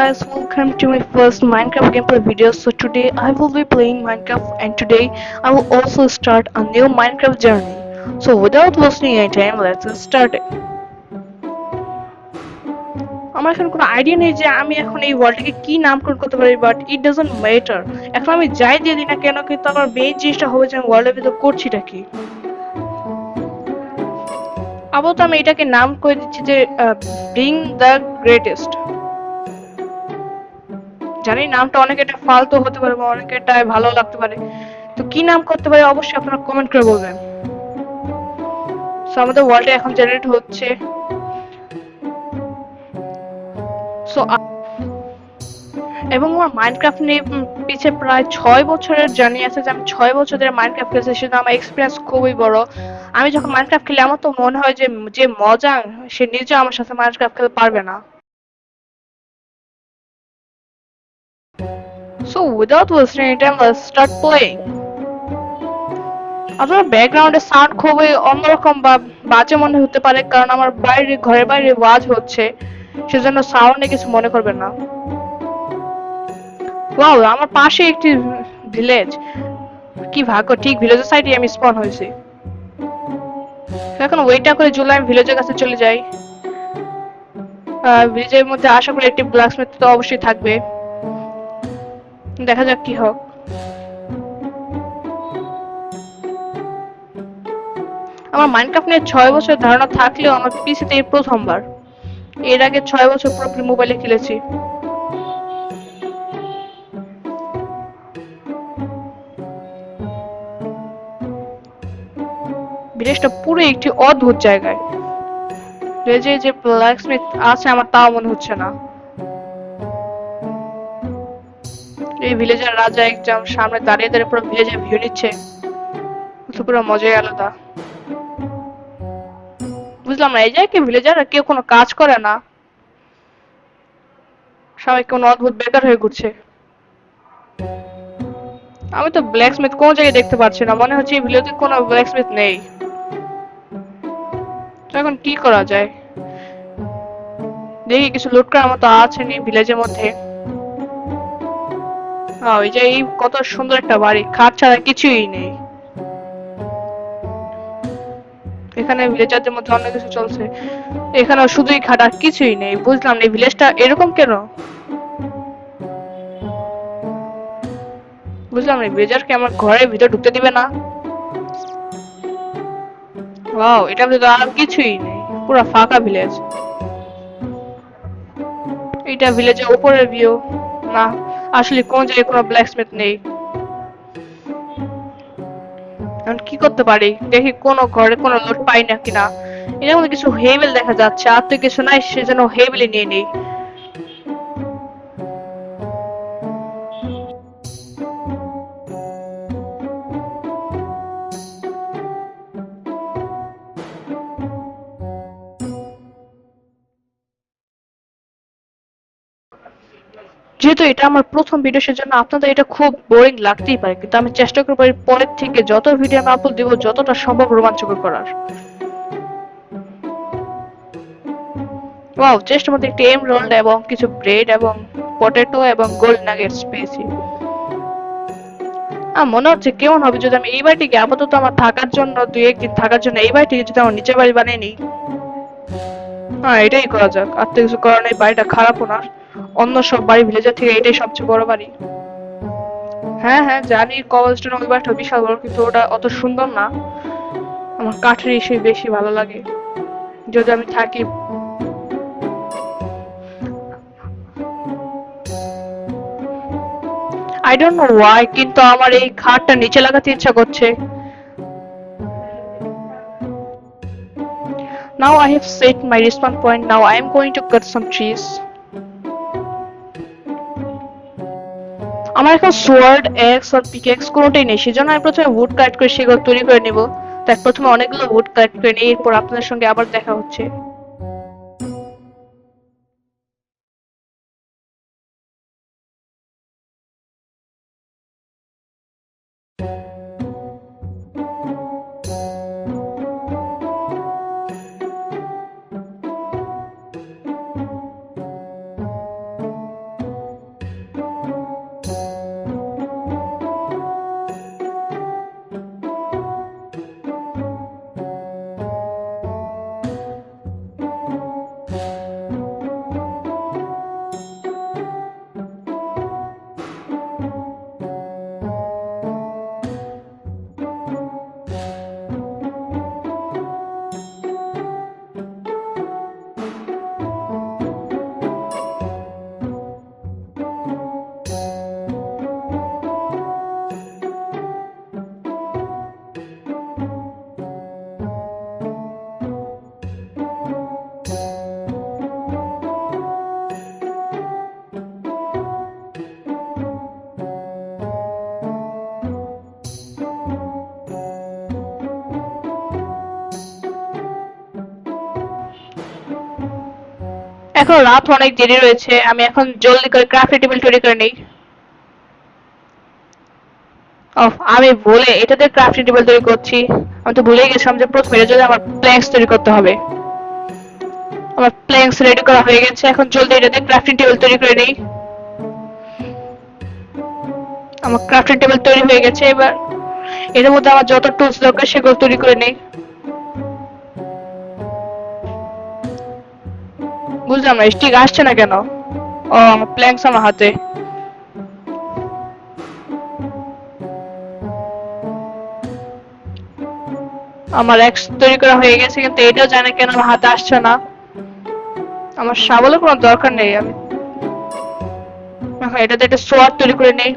guys, welcome to my first Minecraft gameplay video. So today I will be playing Minecraft and today I will also start a new Minecraft journey. So without wasting any time, let's get started. আমার এখন কোনো idea নেই যে আমি এখন এই ওয়ার্ল্ডটাকে কি নামকরণ করতে পারি, বাট ইট ডাজন্ট ম্যাটার। এখন আমি যাই দিয়ে দিই না কেন, কিন্তু আমার মেইন জিনিসটা হবে যে আমি ওয়ার্ল্ডের ভিতর করছিটা কি। আপাতত আমি এটাকে নাম করে দিচ্ছি যে বিং দ্য গ্রেটেস্ট। জানি নামটা অনেক এটা ফালতু হতে পারে বা অনেক এটা ভালো লাগতে পারে, তো কি নাম করতে পারে অবশ্যই আপনারা কমেন্ট করে বলবেন। সো আমাদের ওয়ার্ল্ডে এখন জেনারেট হচ্ছে। সো এবং আমার মাইনক্রাফট নিয়ে পিছে প্রায় 6 বছরের জার্নি আছে, যে আমি 6 বছর ধরে মাইনক্রাফট খেলছি, সেটা আমার এক্সপিরিয়েন্স খুবই বড়। আমি যখন মাইনক্রাফট খেলি আমার তো মনে হয় যে যে মজা সে নিজে আমার সাথে মাইনক্রাফট খেলতে পারবে না। So without wasting any time let's start playing. আপনার ব্যাকগ্রাউন্ডে সাউন্ড খুবই অন্যরকম বা বাজে মনে হতে পারে, কারণ আমার বাইরে ঘরের বাইরে ওয়াজ হচ্ছে, সেজন্য সাউন্ডে কিছু মনে করবেন না। ওয়াও, আমার পাশে একটি ভিলেজ। কি ভাগ্য, ঠিক ভিলেজের সাইডে আমি স্পন হয়েছি। এখন ওয়েটটা করে জুলাই আমি ভিলেজের কাছে চলে যাই। ভিলেজের মধ্যে আশা করি একটি ব্ল্যাকস্মিথ তো অবশ্যই থাকবে, দেখা যাক কি হোক। আমার মাইনক্রাফট নিয়ে 6 বছর ধারণা থাকলেও আমার পিসিতে এই প্রথমবার। এর আগে 6 বছর পুরোপুরি মোবাইলে খেলেছি। ভিলেজটা পুরো একটি অদ্ভুত জায়গায়। ভিলেজে যে ব্ল্যাকস্মিথ আছে আমার তাও মনে হচ্ছে না। এই ভিলেজের রাজা একদম সামনে দাঁড়িয়ে দাঁড়িয়ে পুরো ভিলেজের ভিউ নিচ্ছে, তো পুরো মজাই আলাদা। বুঝলাম না, এই জায়গায় কি ভিলেজাররা কেউ কোনো কাজ করে না, সবাই কোনো অদ্ভুত বেকার হয়ে ঘুরছে। আমি তো ব্ল্যাকস্মিথ কোনো জায়গায় দেখতে পাচ্ছি না, মনে হচ্ছে এই ভিলেজে কোনো ব্ল্যাকস্মিথ নেই। তো এখন কি করা যায়, দেখি কিছু লুট করার মতো আছে নি ভিলেজের মধ্যে। ওই যে এই কত সুন্দর একটা বাড়ি, খাট ছাড়া কিছুই নেই। এখানে ভিলেজারদের মধ্যে অন্য কিছু চলছে, এখানে শুধুই খাট আর কিছুই নেই। বুঝলাম না এই ভিলেজটা এরকম কেন, বুঝলাম না ভিলেজারকে আমার ঘরের ভিতর ঢুকতে দিবে না। ওয়াও, এটার ভিতরে আর কিছুই নেই, পুরো ফাঁকা ভিলেজ। এটা ভিলেজের উপরের ভিউ না, আসলে কোন জায়গায় কোনো ব্ল্যাকস্মিথ নেই। এখন কি করতে পারি, দেখি কোন ঘরে কোনো লোড পাই না কিনা। এর মধ্যে কিছু হেবেল দেখা যাচ্ছে, আর তো কিছু নাই, সেজন্য হেবেলই নিয়ে নেই। যেহেতু এটা আমার প্রথম ভিডিও, সেজন্য আপনাদের এটা খুব বোরিং লাগতেই পারে, কিন্তু আমি চেষ্টা করবো এর পরের থেকে যত ভিডিও আমি আপলোড দিব যতটা সম্ভব রোমাঞ্চকর করার। ওয়াও, চেষ্টার মধ্যে একটি এমরাল্ড এবং কিছু ব্রেড এবং পটেটো এবং গোল্ড নাগেটস পেয়েছি। মনে হচ্ছে কেমন হবে যদি আমি এই বাড়িটিকে আপাতত আমার থাকার জন্য 2-1 দিন থাকার জন্য এই বাড়িটিকে যদি আমার নিচের বাড়ি বানিয়ে নিই। হ্যাঁ, এটাই করা যাক, আর তো কিছু করার নেই, বাড়িটা খারাপও না। অন্য সব বাড়ি ভিলেজের থেকে এটাই সবচেয়ে বড় বাড়ি। হ্যাঁ হ্যাঁ জানি, কবলস্টোন ওই বাড়িটা বিশাল বড়, কিন্তু ওটা অত সুন্দর না। আমার কাঠের ইসে বেশি ভালো লাগে যদি আমি থাকি। আই ডোন্ট নো ওয়াই, কিন্তু আমার এই খাটটা নিচে লাগাতে ইচ্ছা করছে। Now I have said my response point, now I am going to cut some trees. আমার এখন সোয়ার্ড এক্স আর পিকেক্স কোনোটাই নেই, সেজন্য আমি প্রথমে উড কালেক্ট করে সেগুলো তৈরি করে নিব। তাই প্রথমে অনেকগুলো উড কালেক্ট করে নিই, এরপর আপনাদের সঙ্গে আবার দেখা হচ্ছে। এখন রাত অনেক দেরি রয়েছে, আমি এখন জলদি করে ক্রাফটি টেবিল তৈরি করে নেই। আমি ভুলে এটাতে ক্রাফটি টেবিল তৈরি করছি। আমি তো ভুলে গেছিলাম যে প্রথমে এটা যদি আমার প্ল্যাঙ্কস তৈরি করতে হবে। আমার প্ল্যাঙ্কস রেডি করা হয়ে গেছে, এখন জলদি এটাতে ক্রাফটিং টেবিল তৈরি করে নেই। আমার ক্রাফটিং টেবিল তৈরি হয়ে গেছে, এবার এর মধ্যে আমার যত টুলস দরকার সেগুলো তৈরি করে নেই। বুঝলাম না স্টিক আসছে না কেন। ও, আমার প্ল্যাঙ্কস আমার হাতে। আমার এক্স তৈরি করা হয়ে গেছে, কিন্তু এটাও জানে কেন আমার হাতে আসছে না। আমার শাবলের কোনো দরকার নেই, আমি এখন এটাতে একটা সোয়ার্ড তৈরি করে নেই।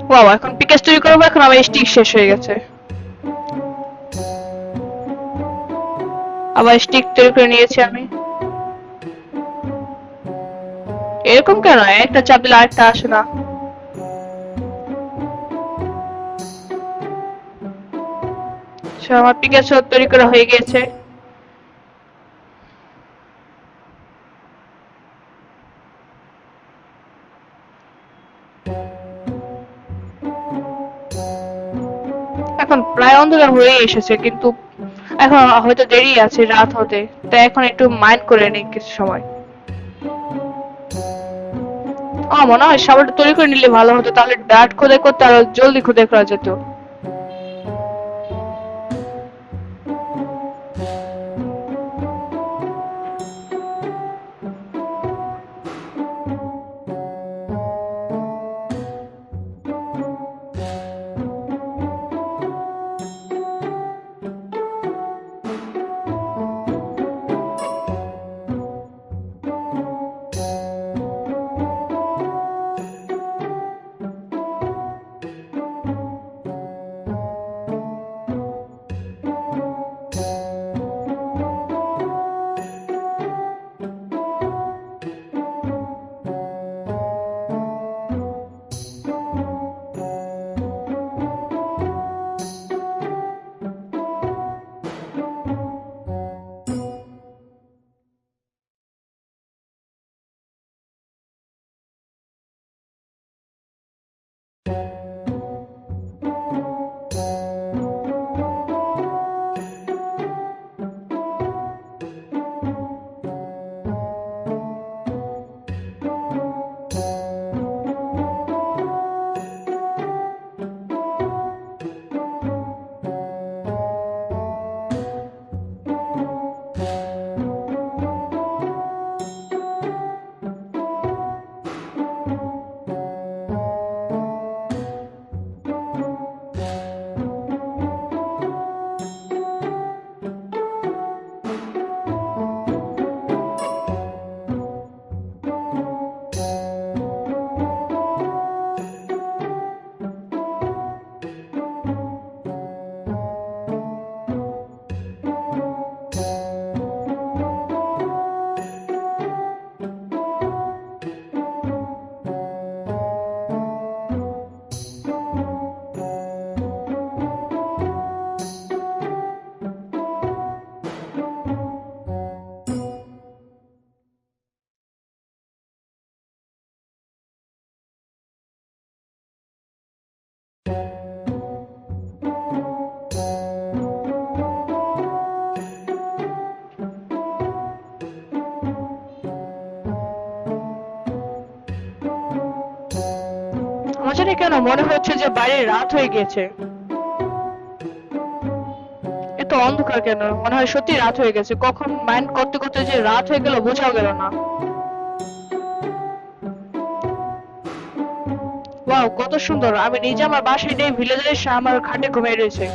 ওয়াও, এখন পিকেস তৈরি করবো, এখন আমার স্টিক শেষ হয়ে গেছে। আবার স্টিক তৈরি করে নিয়েছি আমি। এরকম কেন একটা চাপ দিলে আরেকটা আসে না? আচ্ছা, আমার পিকেস তৈরি করা হয়ে গেছে। এখন প্রায় অন্ধকার হয়ে এসেছে, কিন্তু এখন হয়তো দেরি আছে রাত হতে, তাই এখন একটু মাইন্ড করে নিই কিছু সময়। আমার মনে হয় সাবানটা তৈরি করে নিলে ভালো হতো, তাহলে ডার্ট খোদাই করতে আরো জলদি খোদাই করা যেত। আমার জানি কেন মনে হচ্ছে যে বাইরে রাত হয়ে গেছে। এত অন্ধকার কেন? মনে হয় সত্যি রাত হয়ে গেছে, কখন মাইন্ড করতে করতে যে রাত হয়ে গেল বোঝাও গেল না। ওয়াও, কত সুন্দর! আমি নিজে আমার বাসায় নেই, ভিলেজে এসে আমার খাটে ঘুমিয়ে রয়েছে।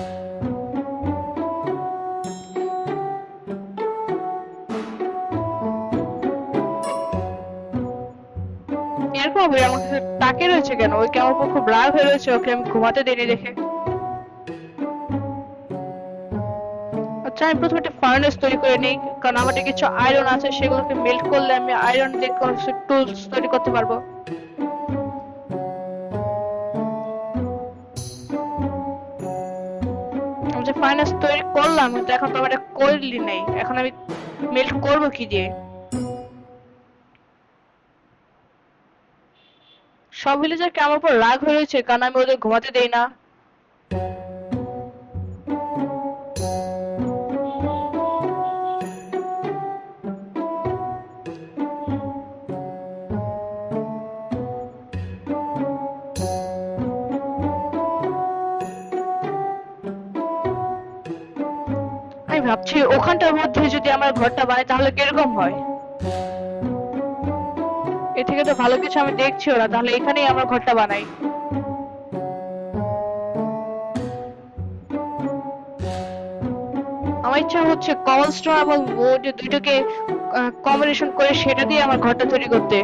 এরকম হবে আমার কাছে তাকে রয়েছে কেন? ওই কেমন খুব রাগ হয়ে রয়েছে, ওকে আমি ঘুমাতে দিইনি দেখে। আচ্ছা, আমি প্রথমে একটা ফার্নেস তৈরি করে নিই, কারণ আমাদের কিছু আয়রন আছে, সেগুলোকে মেল্ট করলে আমি আয়রন দিয়ে কোনো টুলস তৈরি করতে পারবো। আমি যে ফাইন্যান্স তৈরি করলাম, কিন্তু এখন তো আমার এটা করলি নাই, এখন আমি মেল করবো কি দিয়ে? সব ভিলেজার কি আমার উপর রাগ হয়েছে কারণ আমি ওদের ঘুমাতে দেই না? আমি ভাবছি ওখানটার মধ্যে যদি আমার ঘরটা বানাই তাহলে কিরকম হয়। এ থেকে তো ভালো কিছু আমি দেখছিও না, তাহলে এখানেই আমার ঘরটা বানাই। আমার ইচ্ছা হচ্ছে কবলস্টোন এবং wood দুইটাকে কম্বিনেশন করে সেটা দিয়ে আমার ঘরটা তৈরি করতে।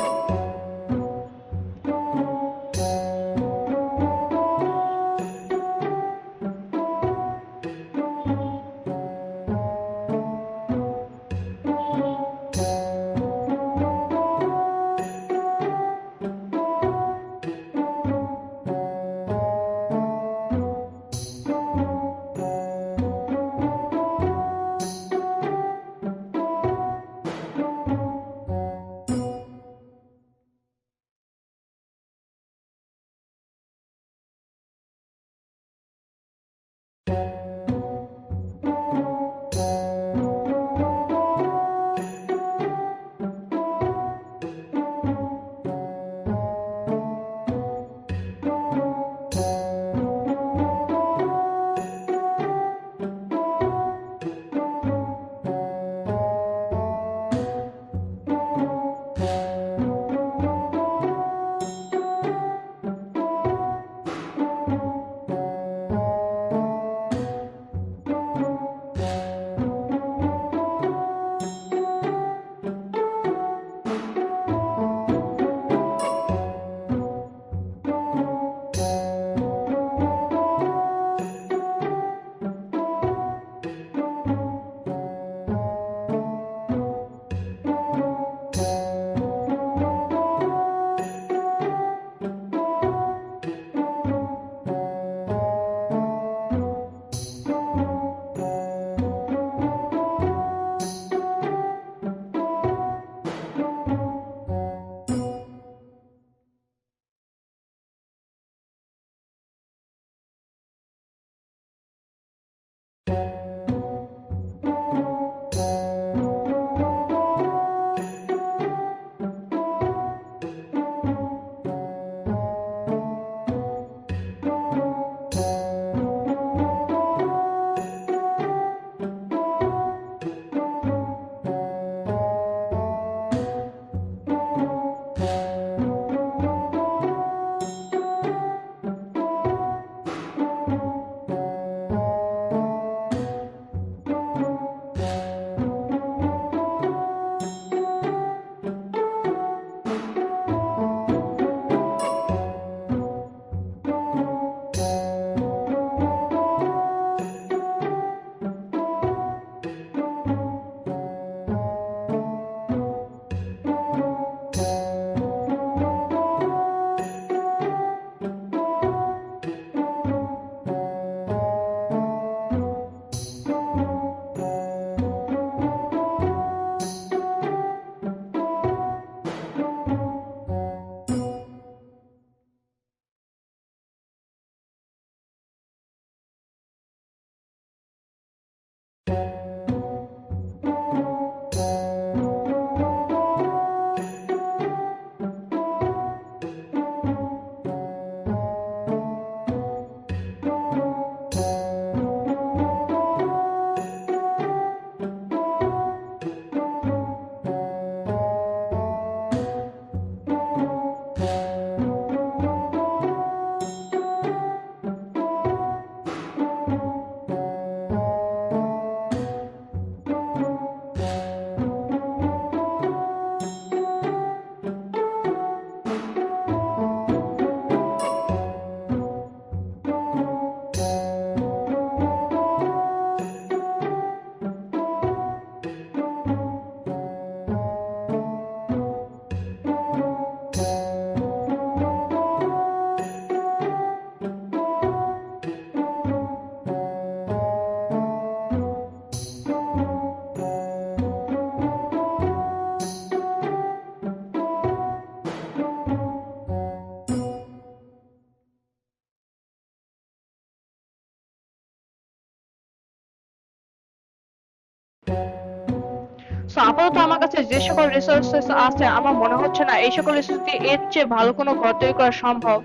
সো আপাতত আমার কাছে যে সকল রিসোর্সেস আছে আমার মনে হচ্ছে না এই সকল রিসোর্স দিয়ে এর চেয়ে ভালো কোনো ঘর তৈরি করা সম্ভব।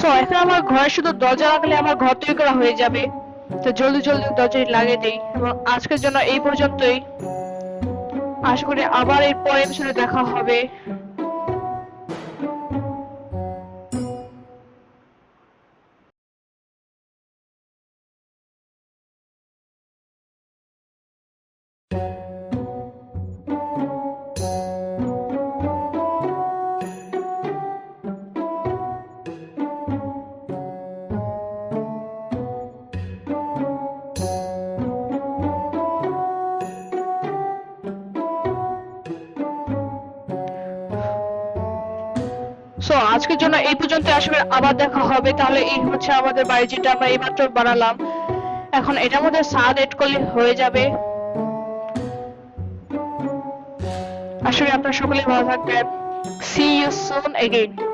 সো এখন আমার ঘরে শুধু দরজা লাগালে আমার ঘর তৈরি করা হয়ে যাবে। তো জলদি জলদি দরজাটি লাগিয়ে দেই এবং আজকের জন্য এই পর্যন্তই। আশা করি আবার এর পরের এপিসোডে দেখা হবে। সো আজকের জন্য এই পর্যন্ত। আশা করি আবার দেখা হবে। তাহলে এই হচ্ছে আমাদের বাড়ি, যেটা আমরা এইমাত্র বানালাম। এখন এটার মধ্যে ছাদ এড করলে হয়ে যাবে। আশা করি আপনারা সকলেই ভালো থাকবেন। See you soon again.